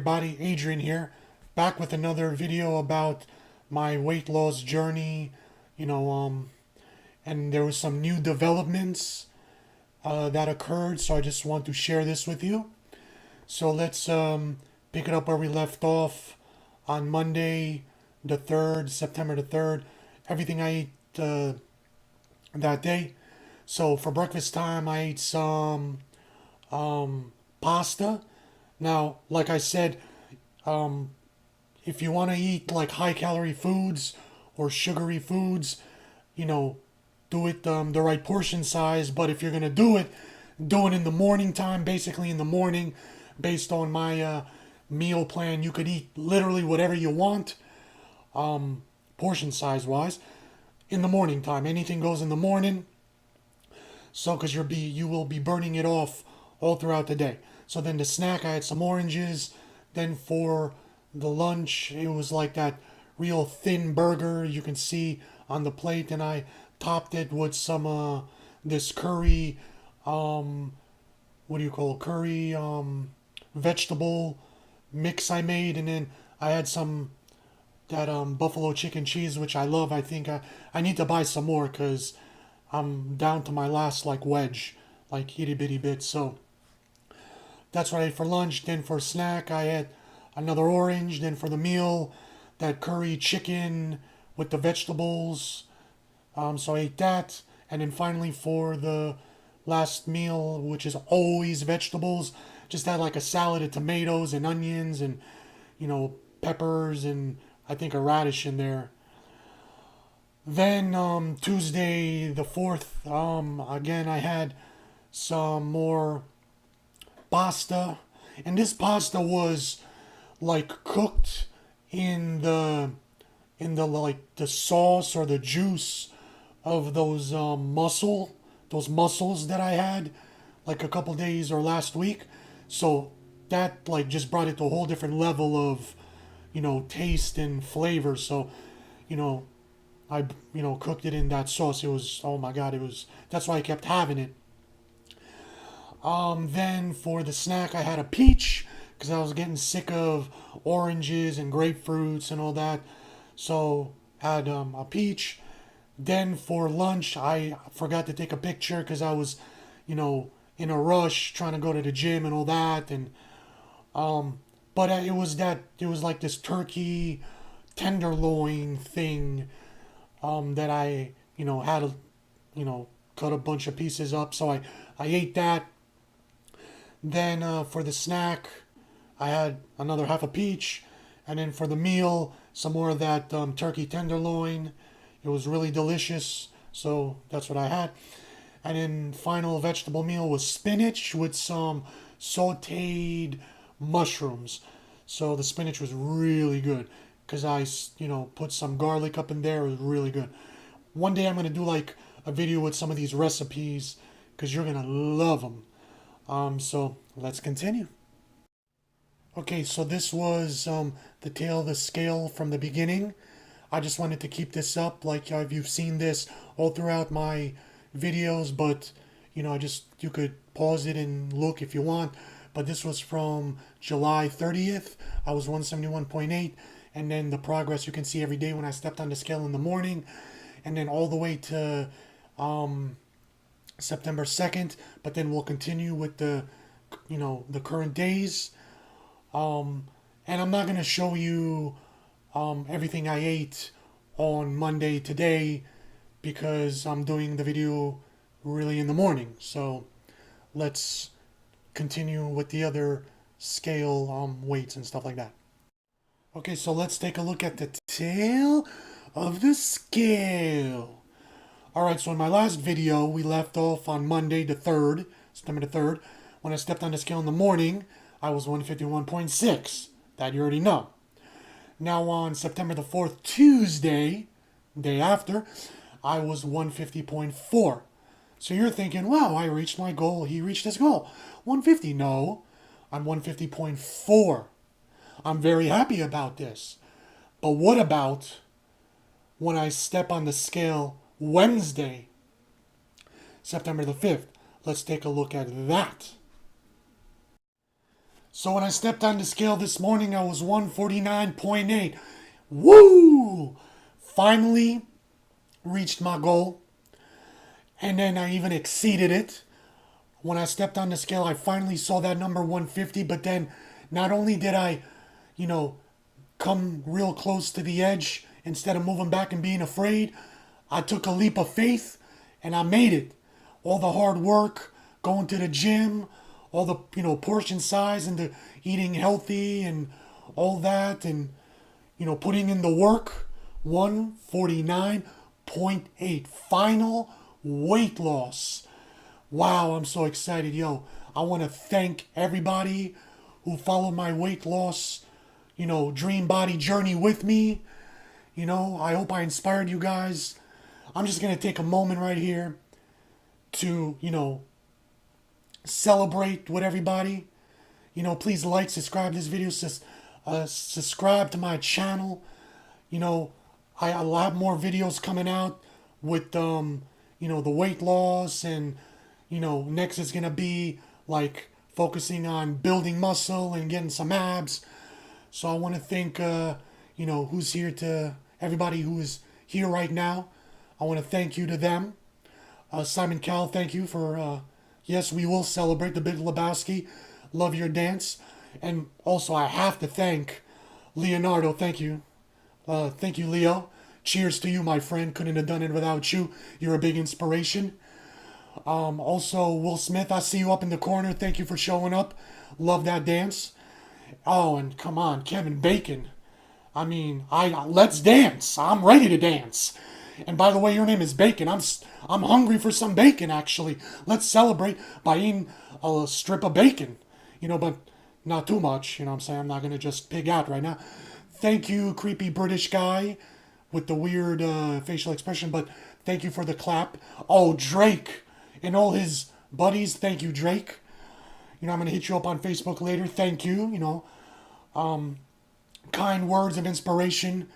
everybody, Adrian here, back with another video about my weight loss journey, you know, and there was some new developments that occurred, so I just want to share this with you. So let's pick it up where we left off on Monday, the 3rd, September the 3rd, everything I ate that day. So for breakfast time, I ate some pasta. Now, like I said, if you want to eat like high calorie foods or sugary foods, do it the right portion size. But if you're gonna do it in the morning time, basically in the morning, based on my meal plan. You could eat literally whatever you want, portion size wise, in the morning time. Anything goes in the morning. So, because you will be burning it off all throughout the day. So then the snack, I had some oranges. Then for the lunch, it was like that real thin burger you can see on the plate, and I topped it with some this curry, what do you call it? Curry vegetable mix I made, and then I had some that buffalo chicken cheese, which I love. I think I need to buy some more because I'm down to my last like wedge, like itty bitty bit. So that's what I ate for lunch. Then for snack, I had another orange. Then for the meal, that curry chicken with the vegetables. So I ate that. And then finally for the last meal, which is always vegetables, just had like a salad of tomatoes and onions and, peppers and I think a radish in there. Then Tuesday the 4th, again I had some more pasta, and this pasta was like cooked in the like the sauce or the juice of those mussels that I had like a couple days or last week. So that like just brought it to a whole different level of taste and flavor. So I cooked it in that sauce. It was, oh my god, that's why I kept having it. Then for the snack, I had a peach because I was getting sick of oranges and grapefruits and all that. So had a peach. Then for lunch, I forgot to take a picture because I was, in a rush trying to go to the gym and all that. And but it was like this turkey tenderloin thing that I had cut a bunch of pieces up. So I ate that. Then for the snack, I had another half a peach, and then for the meal, some more of that turkey tenderloin. It was really delicious, so that's what I had. And then final vegetable meal was spinach with some sautéed mushrooms. So the spinach was really good because I put some garlic up in there. It was really good. One day I'm going to do like a video with some of these recipes because you're going to love them. So let's continue. Okay, so this was the tail of the scale from the beginning. I just wanted to keep this up, like you've seen this all throughout my videos, but you could pause it and look if you want. But this was from July 30th. I was 171.8, and then the progress you can see every day when I stepped on the scale in the morning, and then all the way to September 2nd. But then we'll continue with the current days. And I'm not going to show you everything I ate on Monday today because I'm doing the video really in the morning. So let's continue with the other scale weights and stuff like that. Okay, so let's take a look at the tail of the scale. Alright, so in my last video, we left off on Monday the 3rd, September the 3rd. When I stepped on the scale in the morning, I was 151.6. That you already know. Now on September the 4th, Tuesday, day after, I was 150.4. So you're thinking, wow, I reached my goal. He reached his goal. 150. No, I'm 150.4. I'm very happy about this. But what about when I step on the scale Wednesday, September the 5th? Let's take a look at that. So when I stepped on the scale this morning, I was 149.8. Woo! Finally reached my goal. And then I even exceeded it. When I stepped on the scale, I finally saw that number 150. But then not only did I, you know, come real close to the edge instead of moving back and being afraid, I took a leap of faith and I made it. All the hard work, going to the gym, all the, portion size and the eating healthy and all that, and, putting in the work. 149.8. Final weight loss. Wow, I'm so excited. Yo, I want to thank everybody who followed my weight loss, dream body journey with me. I hope I inspired you guys. I'm just going to take a moment right here to, celebrate with everybody. Please like, subscribe to this video, subscribe to my channel. I'll have more videos coming out with, the weight loss, and, next is going to be like focusing on building muscle and getting some abs. So I want to thank, who's here to everybody who is here right now. I want to thank you to them. Simon Cowell, thank you for, yes, we will celebrate the Big Lebowski. Love your dance. And also, I have to thank Leonardo. Thank you. Thank you, Leo. Cheers to you, my friend. Couldn't have done it without you. You're a big inspiration. Also, Will Smith, I see you up in the corner. Thank you for showing up. Love that dance. Oh, and come on, Kevin Bacon. I mean, let's dance. I'm ready to dance. And by the way, your name is Bacon. I'm hungry for some bacon, actually. Let's celebrate by eating a strip of bacon. But not too much. I'm saying? I'm not going to just pig out right now. Thank you, creepy British guy with the weird facial expression. But thank you for the clap. Oh, Drake and all his buddies. Thank you, Drake. I'm going to hit you up on Facebook later. Thank you. Kind words of inspiration.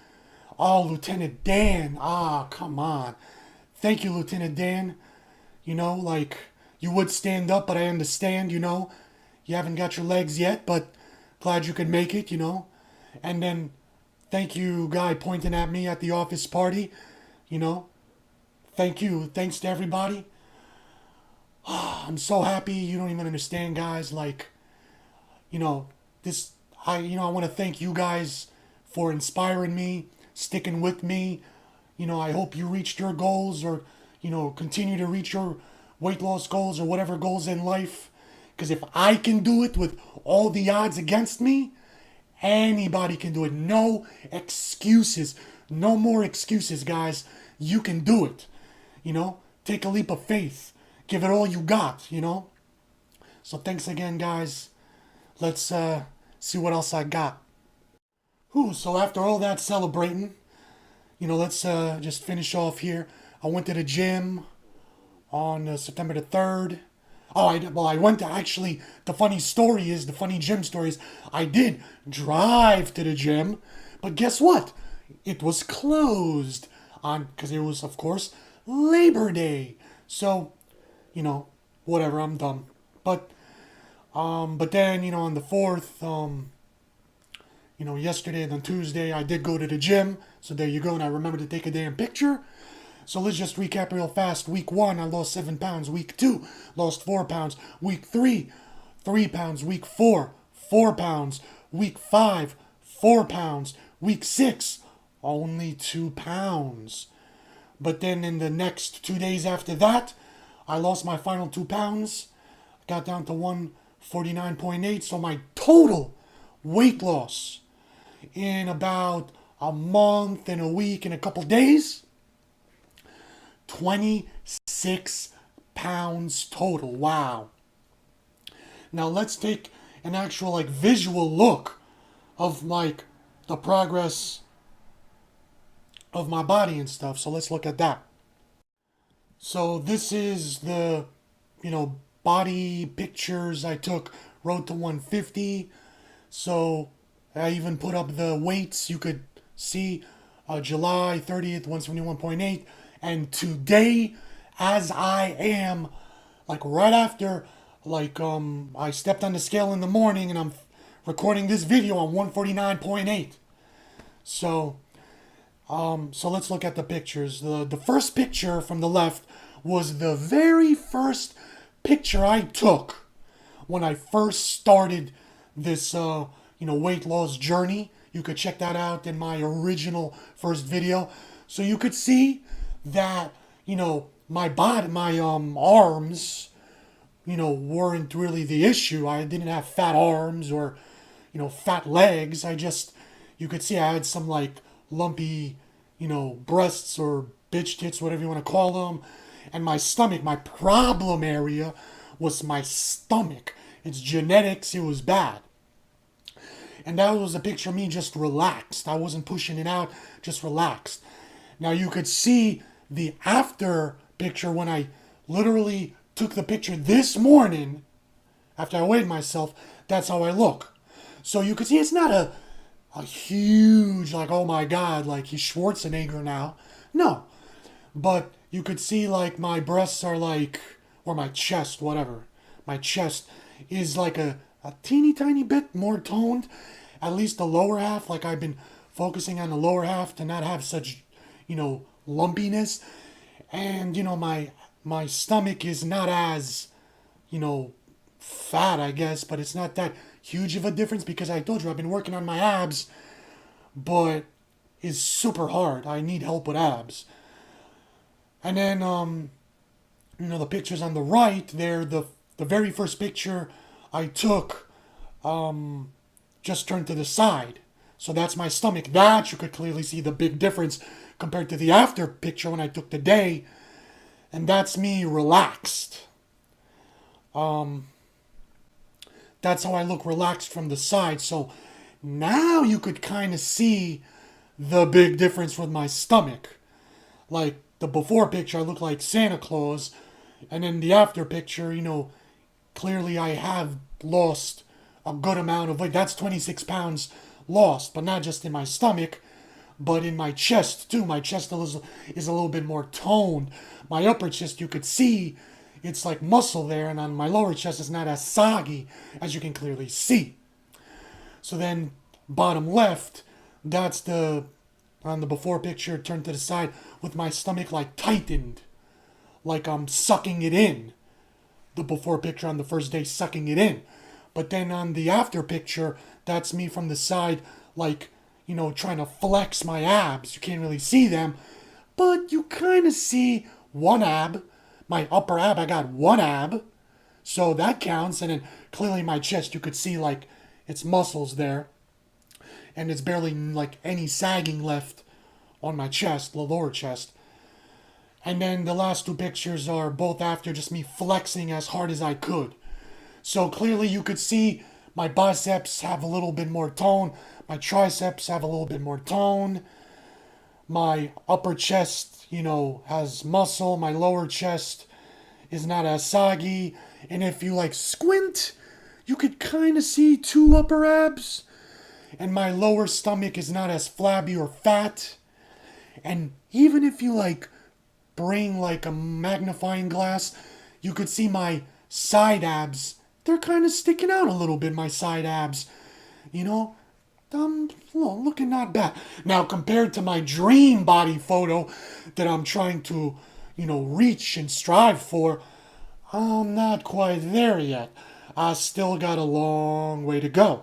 Oh, Lieutenant Dan. Ah, come on. Thank you, Lieutenant Dan. You would stand up, but I understand, You haven't got your legs yet, but glad you could make it, And then, thank you, guy pointing at me at the office party, Thank you. Thanks to everybody. I'm so happy. You don't even understand, guys. This, I want to thank you guys for inspiring me, sticking with me. I hope you reached your goals, or, continue to reach your weight loss goals or whatever goals in life. Because if I can do it with all the odds against me, anybody can do it. No excuses. No more excuses, guys. You can do it. Take a leap of faith. Give it all you got, So thanks again, guys. Let's see what else I got. So after all that celebrating, let's just finish off here. I went to the gym on September the 3rd. I went to, actually, the funny gym story is, I did drive to the gym, but guess what? It was closed because it was, of course, Labor Day. So, whatever, I'm dumb. But then, on the 4th, yesterday and on Tuesday, I did go to the gym. So there you go, and I remember to take a damn picture. So let's just recap real fast. Week 1, I lost 7 pounds. Week 2, lost 4 pounds. Week 3, 3 pounds. Week 4, 4 pounds. Week 5, 4 pounds. Week 6, only 2 pounds. But then in the next 2 days after that, I lost my final 2 pounds. Got down to 149.8. So my total weight loss in about a month and a week and a couple days, 26 pounds total. Wow. Now let's take an actual visual look of the progress of my body and stuff. So let's look at that. So this is the, body pictures I took, Road to 150. So I even put up the weights. You could see July 30th, 171.8. And today, as I am, right after, I stepped on the scale in the morning and I'm recording this video on 149.8. So, so let's look at the pictures. The first picture from the left was the very first picture I took when I first started this, weight loss journey. You could check that out in my original first video. So you could see that, my body, my arms, weren't really the issue. I didn't have fat arms or, fat legs. You could see I had some like lumpy, breasts or bitch tits, whatever you want to call them. And my stomach, my problem area was my stomach. It's genetics, it was bad. And that was a picture of me just relaxed. I wasn't pushing it out, just relaxed. Now you could see the after picture when I literally took the picture this morning after I weighed myself. That's how I look. So you could see it's not a huge, like, oh my God, like he's Schwarzenegger now. No. But you could see like my breasts are like, or my chest, whatever. My chest is like a teeny tiny bit more toned. At least the lower half, like I've been focusing on the lower half to not have such, lumpiness. And, my stomach is not as, fat, I guess, but it's not that huge of a difference because I told you I've been working on my abs, but it's super hard. I need help with abs. And then, the pictures on the right there, the very first picture I took, just turned to the side. So that's my stomach. That you could clearly see the big difference compared to the after picture when I took the day. And that's me relaxed. That's how I look relaxed from the side. So now you could kind of see the big difference with my stomach. Like the before picture, I look like Santa Claus. And then the after picture, clearly I have lost a good amount of weight. That's 26 pounds lost, but not just in my stomach, but in my chest too. My chest is a little bit more toned. My upper chest, you could see it's like muscle there, and on my lower chest, it's not as saggy as you can clearly see. So then, bottom left, that's on the before picture, turned to the side with my stomach like tightened, like I'm sucking it in. The before picture on the first day, sucking it in. But then on the after picture, that's me from the side, like, trying to flex my abs. You can't really see them, but you kind of see one ab. My upper ab, I got one ab, so that counts. And then clearly my chest, you could see like it's muscles there, and it's barely like any sagging left on my chest, the lower chest. And then the last two pictures are both after just me flexing as hard as I could. So clearly you could see my biceps have a little bit more tone. My triceps have a little bit more tone. My upper chest, has muscle. My lower chest is not as saggy. And if you like squint, you could kind of see two upper abs. And my lower stomach is not as flabby or fat. And even if you like bring like a magnifying glass, you could see my side abs. They're kind of sticking out a little bit, my side abs. Looking not bad. Now, compared to my dream body photo that I'm trying to, reach and strive for, I'm not quite there yet. I still got a long way to go.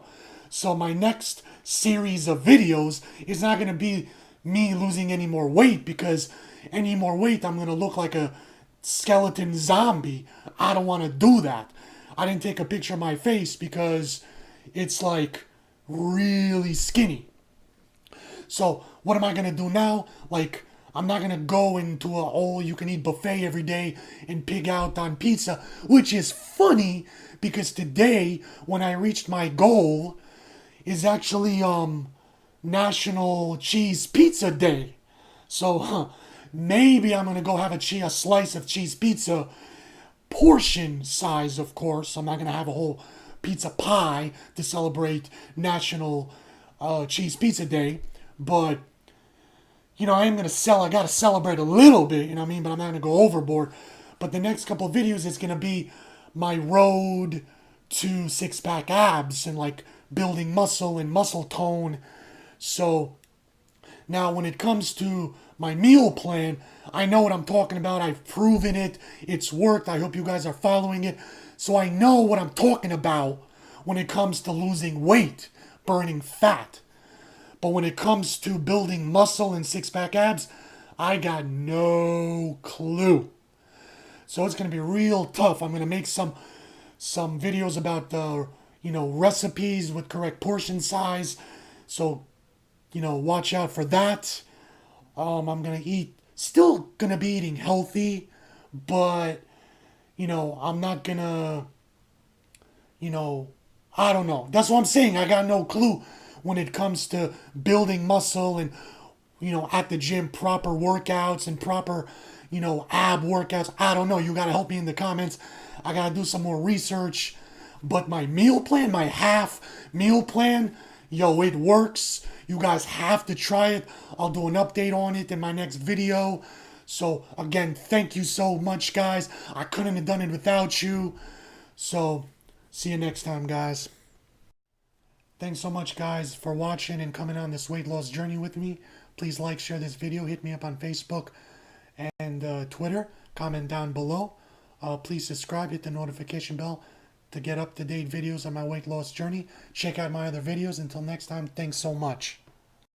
So my next series of videos is not going to be me losing any more weight, because any more weight, I'm going to look like a skeleton zombie. I don't want to do that. I didn't take a picture of my face because it's like really skinny. So what am I going to do now? Like, I'm not going to go into a all-you-can-eat buffet every day and pig out on pizza, which is funny because today, when I reached my goal, is actually National Cheese Pizza Day. So maybe I'm going to go have a slice of cheese pizza, portion size, of course. I'm not going to have a whole pizza pie to celebrate National Cheese Pizza Day, but I got to celebrate a little bit, but I'm not going to go overboard. But the next couple of videos is going to be my road to six-pack abs and like building muscle and muscle tone. So now when it comes to my meal plan, I know what I'm talking about. I've proven it. It's worked. I hope you guys are following it. So I know what I'm talking about when it comes to losing weight, burning fat. But when it comes to building muscle and six-pack abs, I got no clue. So it's going to be real tough. I'm going to make some videos about recipes with correct portion size. So, watch out for that. I'm going to still going to be eating healthy, but I'm not going to I don't know. That's what I'm saying. I got no clue when it comes to building muscle and at the gym, proper workouts and proper, ab workouts. I don't know. You got to help me in the comments. I got to do some more research. But my meal plan, my half meal plan, yo, it works. You guys have to try it. I'll do an update on it in my next video. So, again, thank you so much, guys. I couldn't have done it without you. So, see you next time, guys. Thanks so much, guys, for watching and coming on this weight loss journey with me. Please like, share this video. Hit me up on Facebook and Twitter. Comment down below. Please subscribe. Hit the notification bell to get up-to-date videos on my weight loss journey. Check out my other videos. Until next time, thanks so much.